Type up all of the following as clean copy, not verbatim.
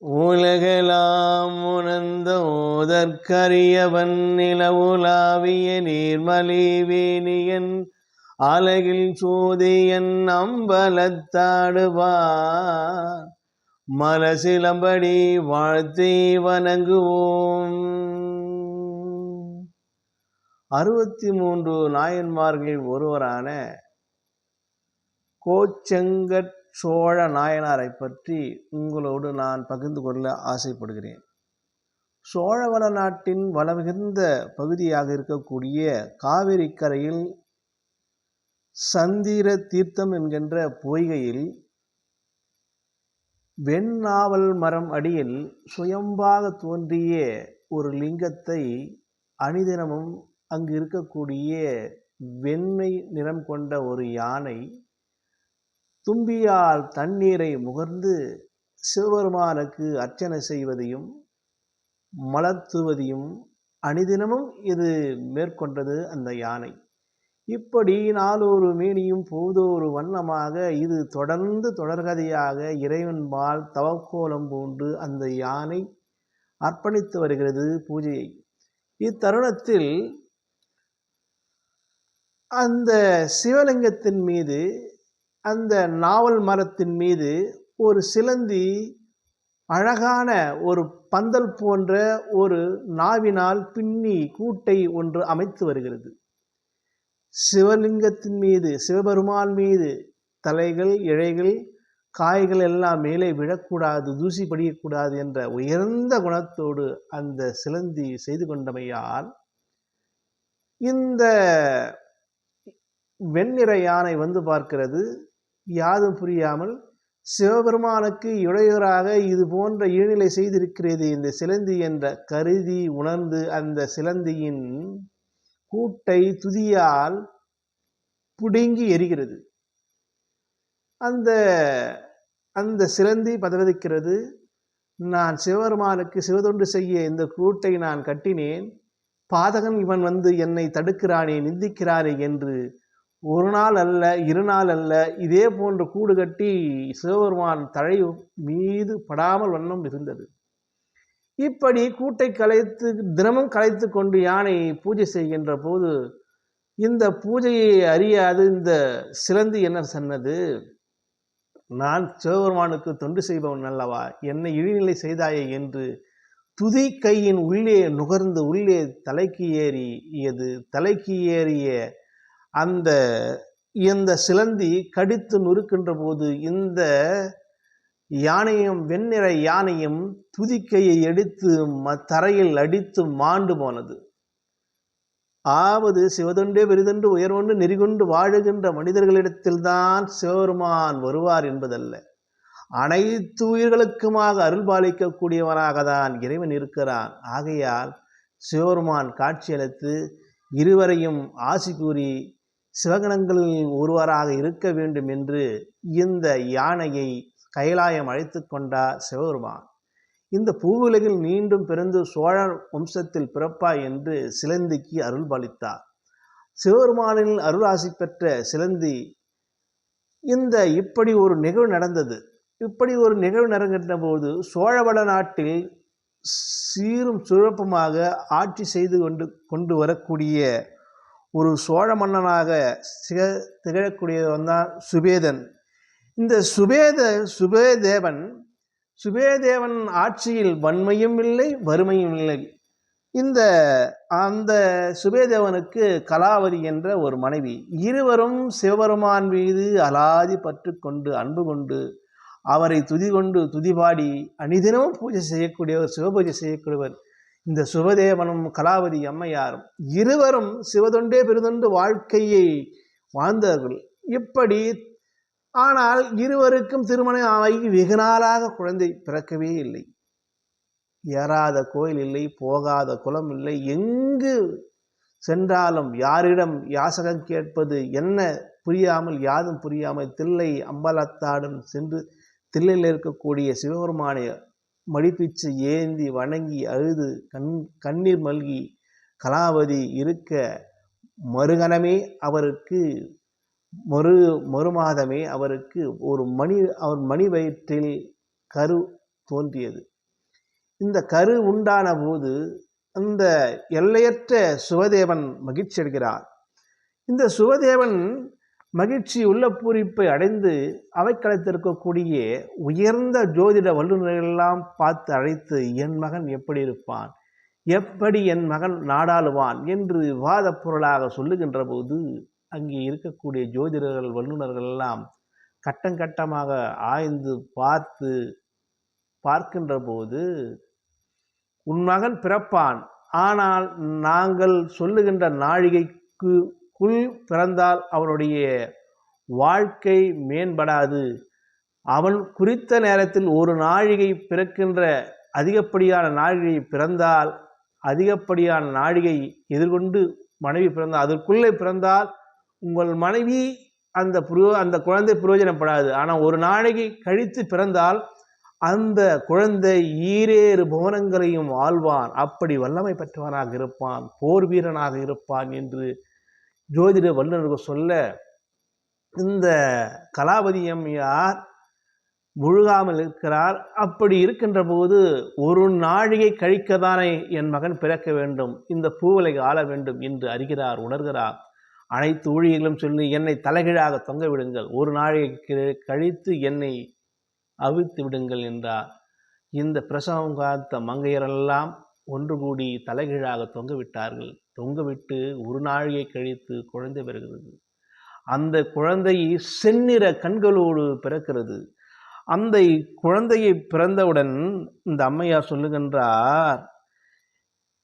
உலகெலாம் உணர்ந்த ஓதற்கரியவன் நிலவுலாவிய நீர்மலி வேணியன் அலகில் சோதியன் அம்பலத்தாடுவார் மலசிலம்படி வாழ்த்தி வணங்குவோம். 63 நாயன்மார்களில் ஒருவரான கோச்செங்கட் சோழ நாயனாரை பற்றி உங்களோடு நான் பகிர்ந்து கொள்ள ஆசைப்படுகிறேன். சோழவள நாட்டின் வளமிகுந்த பகுதியாக இருக்கக்கூடிய காவிரி கரையில் சந்திர தீர்த்தம் என்கின்ற பொய்கையில் வெண்ணாவல் மரம் அடியில் சுயம்பாக தோன்றிய ஒரு லிங்கத்தை அணிதினமும் அங்கு இருக்கக்கூடிய வெண்மை நிறம் கொண்ட ஒரு யானை தும்பியால் தண்ணீரை முகர்ந்து சிவபெருமானுக்கு அர்ச்சனை செய்வதையும் மலர்த்துவதையும் அணிதினமும் இது மேற்கொண்டது. அந்த யானை இப்படி நாளொரு மேனியும் பொழுதொரு வண்ணமாக இது தொடர்ந்து தொடர்கதையாக இறைவன்பால் தவக்கோலம் பூண்டு அந்த யானை அர்ப்பணித்து வருகிறது பூஜையை. இத்தருணத்தில் அந்த சிவலிங்கத்தின் மீது, அந்த நாவல் மரத்தின் மீது ஒரு சிலந்தி அழகான ஒரு பந்தல் போன்ற ஒரு நாவினால் பின்னி கூட்டை ஒன்று அமைத்து வருகிறது. சிவலிங்கத்தின் மீது, சிவபெருமான் மீது தலைகள், இழைகள், காய்கள் எல்லாம் மேலே விழக்கூடாது, தூசி படியக்கூடாது என்ற உயர்ந்த குணத்தோடு அந்த சிலந்தி செய்து கொண்டமையால் இந்த வெண்ணிற யானை வந்து பார்க்கிறது. யாதும் புரியாமல் சிவபெருமானுக்கு இடையூறாக இது போன்ற ஈழ்நிலை செய்திருக்கிறது இந்த சிலந்தி என்ற கருதி உணர்ந்து அந்த சிலந்தியின் கூட்டை துதியால் புடுங்கி எரிகிறது. அந்த சிலந்தி பதவிக்கிறது. நான் சிவபெருமானுக்கு சிவதொண்டு செய்ய இந்த கூட்டை நான் கட்டினேன், பாதகன் இவன் வந்து என்னை தடுக்கிறானே, நிந்திக்கிறானே என்று ஒரு நாள் அல்ல, 2 நாள் அல்ல, இதே போன்று கூடு கட்டி சிவபெருமான் தழை மீது படாமல் வண்ணம் இருந்தது. இப்படி கூட்டை கலைத்து தினமும் கலைத்து கொண்டு யானை பூஜை செய்கின்ற போது இந்த பூஜையை அறியாது இந்த சிலந்தி என்ன சொன்னது, நான் சிவபெருமானுக்கு தொண்டு செய்பவன் அல்லவா, என்னை இழிநிலை செய்தாயே என்று துதி கையின் உள்ளே நுகர்ந்து உள்ளே தலைக்கு ஏறிய இந்த சிலந்தி கடித்து நுறுக்கின்ற போது இந்த யானையும் வெண்ணிற யானையும் துதிக்கையை எடுத்து தரையில் அடித்து மாண்டு போனது. ஆவது சிவதொண்டே பெரிதொன்று உயர்வொன்று நெறிகொண்டு வாழுகின்ற மனிதர்களிடத்தில்தான் சிவபெருமான் வருவார் என்பதல்ல, அனைத்து உயிர்களுக்குமாக அருள்பாலிக்கக்கூடியவனாக தான் இறைவன் இருக்கிறான். ஆகையால் சிவபெருமான் காட்சியளித்து இருவரையும் ஆசி கூறி சிவகணங்களில் ஒருவராக இருக்க வேண்டும் என்று இந்த யானையை கைலாயம் அழைத்து கொண்டார் சிவபெருமான். இந்த பூவுலகில் மீண்டும் பிறந்து சோழ வம்சத்தில் பிறப்பாய் என்று சிலந்திக்கு அருள்பாலித்தார். சிவபெருமானில் அருளாசி பெற்ற சிலந்தி இப்படி ஒரு நிகழ்வு நடந்தது. இப்படி ஒரு நிகழ்வு நடக்கின்ற போது சோழவள நாட்டில் சீரும் சிறப்புமாக ஆட்சி செய்து கொண்டு வரக்கூடிய ஒரு சோழ மன்னனாக திகழக்கூடியவன் தான் சுபேதன். இந்த சுபேதேவன் ஆட்சியில் வன்மையும் இல்லை, வறுமையும் இல்லை. அந்த சுபேதேவனுக்கு கலாவதி என்ற ஒரு மனைவி. இருவரும் சிவபெருமான் மீது அலாதி பற்று கொண்டு அன்பு கொண்டு அவரை துதிபாடி அணிதினமும் பூஜை செய்யக்கூடியவர், சிவபூஜை செய்யக்கூடியவர் இந்த சுபதேவனும் கலாவதி அம்மையாரும். இருவரும் சிவதொண்டே பெருதொண்டு வாழ்க்கையை வாழ்ந்தார்கள். இப்படி ஆனால் இருவருக்கும் திருமணம் ஆகி வெகு நாளாக குழந்தை பிறக்கவே இல்லை. ஏறாத கோயில் இல்லை, போகாத குலம் இல்லை, எங்கு சென்றாலும் யாரிடம் யாசகம் கேட்பது என்ன புரியாமல், யாதும் புரியாமல் தில்லை அம்பலத்தாடன் சென்று தில்லையில் இருக்கக்கூடிய சிவபெருமானை மடிப்பிச்சு ஏந்தி வணங்கி அழுது கண்ணீர் மல்கி கலாவதி இருக்க மறுகணமே அவருக்கு மறுமாதமே அவருக்கு அவர் மணி வயிற்றில் கரு தோன்றியது. இந்த கரு உண்டான போது அந்த எல்லையற்ற சுவதேவன் மகிழ்ச்சி அடைகிறார். இந்த சுவதேவன் மகிழ்ச்சி உள்ள பூரிப்பை அடைந்து அவைக்களத்திருக்கக்கூடிய உயர்ந்த ஜோதிட வல்லுநர்களெல்லாம் பார்த்து அழைத்து, என் மகன் எப்படி இருப்பான், எப்படி என் மகன் நாடாளுவான் என்று வாத பொருளாக சொல்லுகின்ற போது அங்கே இருக்கக்கூடிய ஜோதிடர்கள் வல்லுநர்கள் எல்லாம் கட்டமாக ஆய்ந்து பார்க்கின்ற போது, உன் மகன் பிறப்பான், ஆனால் நாங்கள் சொல்லுகின்ற நாழிகைக்குள் பிறந்தால் அவனுடைய வாழ்க்கை மேம்படாது. அவன் குறித்த நேரத்தில் ஒரு நாழிகை பிறக்கின்ற அதிகப்படியான நாழிகை பிறந்தால், அதிகப்படியான நாழிகை எதிர்கொண்டு மனைவி பிறந்தால், அதற்குள்ளே பிறந்தால் உங்கள் மனைவி அந்த குழந்தை பிரயோஜனப்படாது. ஆனால் ஒரு நாழிகை கழித்து பிறந்தால் அந்த குழந்தை ஈரேறு புவனங்களையும் ஆழ்வான், அப்படி வல்லமை பெற்றவனாக இருப்பான், போர் வீரனாக இருப்பான் என்று ஜோதிட வல்லுநர்கள் சொல்ல, இந்த கலாவதி அம்மையார் முழுகாமல் இருக்கிறார். அப்படி இருக்கின்ற போது ஒரு நாழிகை கழிக்கத்தானே என் மகன் பிறக்க வேண்டும், இந்த பூவலை ஆள வேண்டும் என்று அறிகிறார், உணர்கிறார். அனைத்து ஊழியர்களும் சொல்லி என்னை தலைகீழாக தொங்க விடுங்கள், ஒரு நாழிகை கழித்து என்னை அவிழ்த்து விடுங்கள் என்றார். இந்த பிரசவம் காத்த மங்கையரெல்லாம் ஒன்று கூடி தலைகீழாக தொங்க விட்டார்கள். தொங்கவிட்டு ஒரு நாழிகை கழித்து குழந்தை பெறுகிறது. அந்த குழந்தை செந்நிற கண்களோடு பிறக்கிறது. அந்த குழந்தையை பிறந்தவுடன் இந்த அம்மையார் சொல்லுகின்றார்,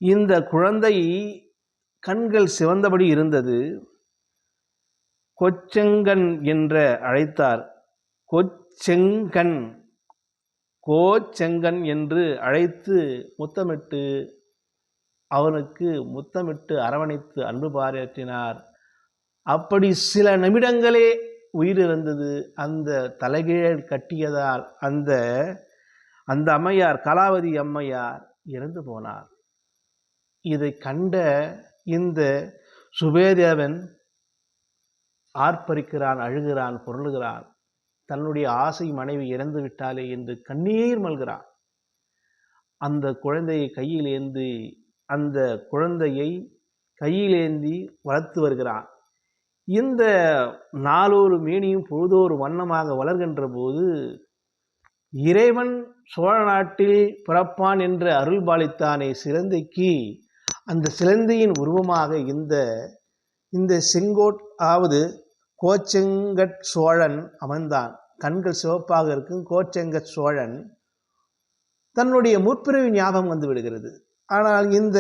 இந்த குழந்தை கண்கள் சிவந்தபடி இருந்தது. கொச்செங்கன் என்று அழைத்தார். கோச்செங்கன் என்று அழைத்து முத்தமிட்டு அவனுக்கு முத்தமிட்டு அரவணைத்து அன்பு பாராட்டினார். அப்படி சில நிமிடங்களே உயிரிழந்தது. அந்த தலைகீழ் கட்டியதால் அந்த அம்மையார், கலாவதி அம்மையார் இறந்து போனார். இதை கண்ட இந்த சுபேதேவன் ஆர்ப்பரிக்கிறான், அழுகிறான், பொருளுகிறான். தன்னுடைய ஆசை மனைவி இறந்து விட்டாலே என்று கண்ணீர் மல்கிறான். அந்த குழந்தையை கையிலேந்தி வளர்த்து வருகிறான். இந்த நாளொரு மேனியும் பொழுதோறு வண்ணமாக வளர்கின்ற போது இறைவன் சோழ நாட்டில் பிறப்பான் என்று அருள் பாலித்தானே சிலந்தைக்கு, அந்த சிலந்தையின் உருவமாக இந்த கோச்செங்கட் சோழன் அமர்ந்தான். கண்கள் சிவப்பாக இருக்கும் கோச்செங்கட் சோழன் தன்னுடைய முற்பிறவி ஞாபகம் வந்து விடுகிறது. ஆனால் இந்த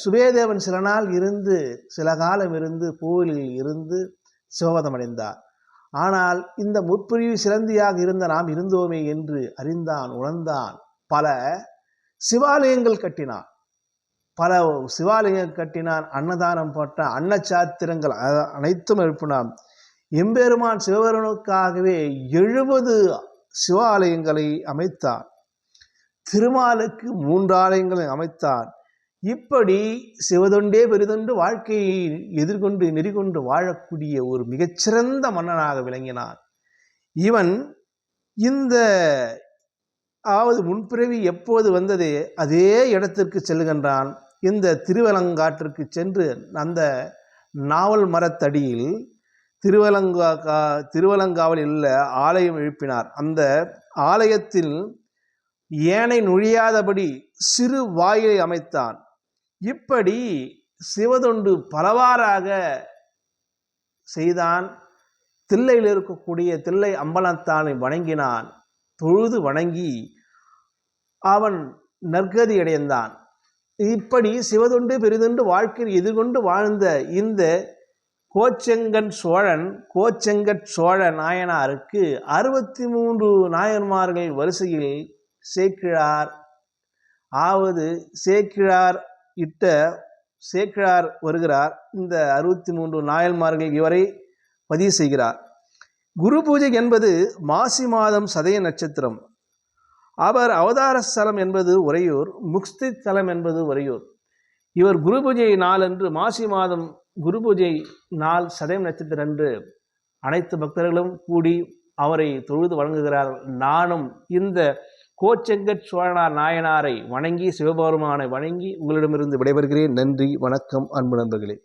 சுபேதேவன் சில காலம் இருந்து கோவிலில் இருந்து சிவபதம் அடைந்தார். ஆனால் இந்த முற்பிரிவு சிலந்தியாக இருந்த நாம் இருந்தோமே என்று அறிந்தான், உணர்ந்தான். பல சிவாலயங்கள் கட்டினான், அன்னதானம் போட்டான், அன்னச்சாத்திரங்கள் அனைத்தும் எழுப்பினான். எம்பெருமான் சிவபெருமனுக்காகவே 70 சிவாலயங்களை அமைத்தான். திருமாலுக்கு 3 ஆலயங்களை அமைத்தான். இப்படி சிவதொண்டே பெரிதொண்டு வாழ்க்கையை எதிர்கொண்டு நெறிகொண்டு வாழக்கூடிய ஒரு மிகச்சிறந்த மன்னனாக விளங்கினான். இவன் முன்பிறவி எப்போது வந்ததே அதே இடத்திற்கு செல்கின்றான். இந்த திருவலங்காட்டிற்கு சென்று அந்த நாவல் மரத்தடியில் திருவலங்காவில் உள்ள ஆலயம் எழுப்பினார். அந்த ஆலயத்தில் ஏனை நுழையாதபடி சிறு வாயிலை அமைத்தான். இப்படி சிவதொண்டு பலவாறாக செய்தான். தில்லையில் இருக்கக்கூடிய தில்லை அம்பலத்தானை வணங்கினான். தொழுது வணங்கி அவன் நற்கதி அடைந்தான். இப்படி சிவதொண்டு பெரிதொண்டு வாழ்க்கையில் எதிர்கொண்டு வாழ்ந்த இந்த கோச்செங்கட் சோழ நாயனாருக்கு 63 நாயன்மார்கள் வரிசையில் சேக்கிழார் வருகிறார். இந்த 63 நாயன்மார்கள் இவரை பதிவு செய்கிறார். குரு பூஜை என்பது மாசி மாதம் சதய நட்சத்திரம். அவர் அவதார ஸ்தலம் என்பது உறையூர், முக்தி ஸ்தலம் என்பது உறையூர். இவர் குரு பூஜை நாள் அன்று, மாசி மாதம் குரு பூஜை நாள் சதயம் நட்சத்திரம் அன்று அனைத்து பக்தர்களும் கூடி அவரை தொழுது வழங்குகிறார்கள். நானும் இந்த கோச்செங்கட் சோழனார் நாயனாரை வணங்கி சிவபெருமானை வணங்கி உங்களிடமிருந்து விடைபெறுகிறேன். நன்றி, வணக்கம், அன்பு நண்பர்களே.